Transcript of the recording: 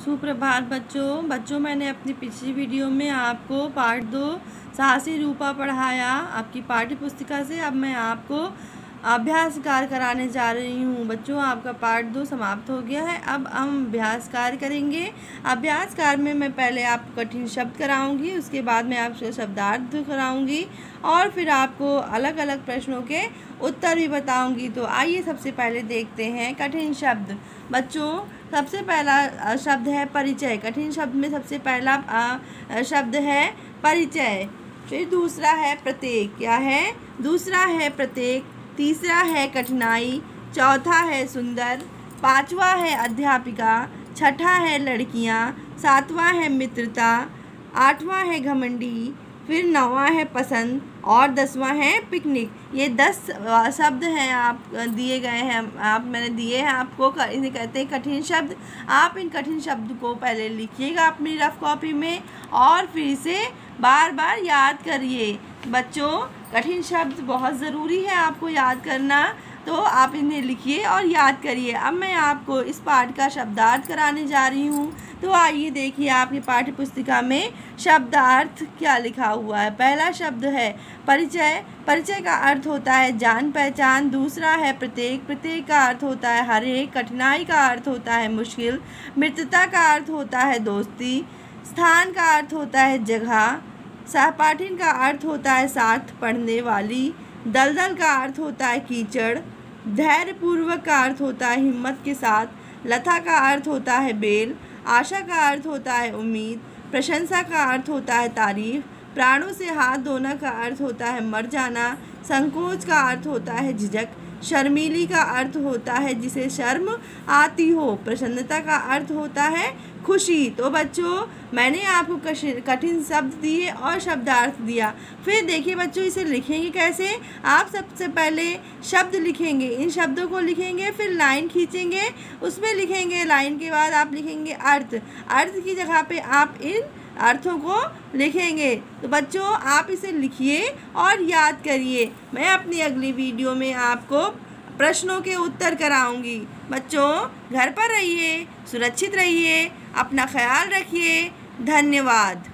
सुप्रभात बच्चों मैंने अपनी पिछली वीडियो में आपको पार्ट 2 साहसी रूपा पढ़ाया आपकी पाठ्य पुस्तिका से। अब मैं आपको अभ्यास कार्य कराने जा रही हूँ। बच्चों, आपका पार्ट 2 समाप्त हो गया है। अब हम अभ्यास कार्य करेंगे। अभ्यास कार्य में मैं पहले आपको कठिन शब्द कराऊंगी, उसके बाद मैं आपको शब्दार्थ कराऊंगी और फिर आपको अलग अलग प्रश्नों के उत्तर भी बताऊंगी। तो आइए सबसे पहले देखते हैं कठिन शब्द। बच्चों, सबसे पहला शब्द है परिचय। कठिन शब्द में सबसे पहला शब्द है परिचय। फिर दूसरा है प्रत्येक। क्या है? दूसरा है प्रत्येक। तीसरा है कठिनाई। चौथा है सुंदर। पांचवा है अध्यापिका। छठा है लड़कियां। सातवां है मित्रता। आठवां है घमंडी। फिर नौवां है पसंद और 10वां है पिकनिक। ये 10 शब्द हैं आप दिए गए हैं, मैंने दिए हैं आपको। इन्हें कहते हैं कठिन शब्द। आप इन कठिन शब्द को पहले लिखिएगा अपनी रफ कॉपी में और फिर इसे बार बार याद करिए। बच्चों, कठिन शब्द बहुत ज़रूरी है आपको याद करना, तो आप इन्हें लिखिए और याद करिए। अब मैं आपको इस पाठ का शब्दार्थ कराने जा रही हूँ। तो आइए देखिए आपकी पाठ्य पुस्तिका में शब्दार्थ क्या लिखा हुआ है। पहला शब्द है परिचय। परिचय का अर्थ होता है जान पहचान। दूसरा है प्रत्येक। प्रत्येक का अर्थ होता है हर एक। कठिनाई का अर्थ होता है मुश्किल। मित्रता का अर्थ होता है दोस्ती। स्थान का अर्थ होता है जगह। सहपाठिन का अर्थ होता है साथ पढ़ने वाली। दलदल का अर्थ होता है कीचड़। धैर्यपूर्वक का अर्थ होता है हिम्मत के साथ। लता का अर्थ होता है बेल। आशा का अर्थ होता है उम्मीद। प्रशंसा का अर्थ होता है तारीफ। प्राणों से हाथ धोना का अर्थ होता है मर जाना। संकोच का अर्थ होता है झिझक। शर्मीली का अर्थ होता है जिसे शर्म आती हो। प्रसन्नता का अर्थ होता है खुशी। तो बच्चों, मैंने आपको कठिन शब्द दिए और शब्दार्थ दिया। फिर देखिए बच्चों, इसे लिखेंगे कैसे। आप सबसे पहले शब्द लिखेंगे, इन शब्दों को लिखेंगे, फिर लाइन खींचेंगे, उसमें लिखेंगे। लाइन के बाद आप लिखेंगे अर्थ। अर्थ की जगह पे आप इन अर्थों को लिखेंगे। तो बच्चों, आप इसे लिखिए और याद करिए। मैं अपनी अगली वीडियो में आपको प्रश्नों के उत्तर कराऊंगी। बच्चों, घर पर रहिए, सुरक्षित रहिए, अपना ख्याल रखिए। धन्यवाद।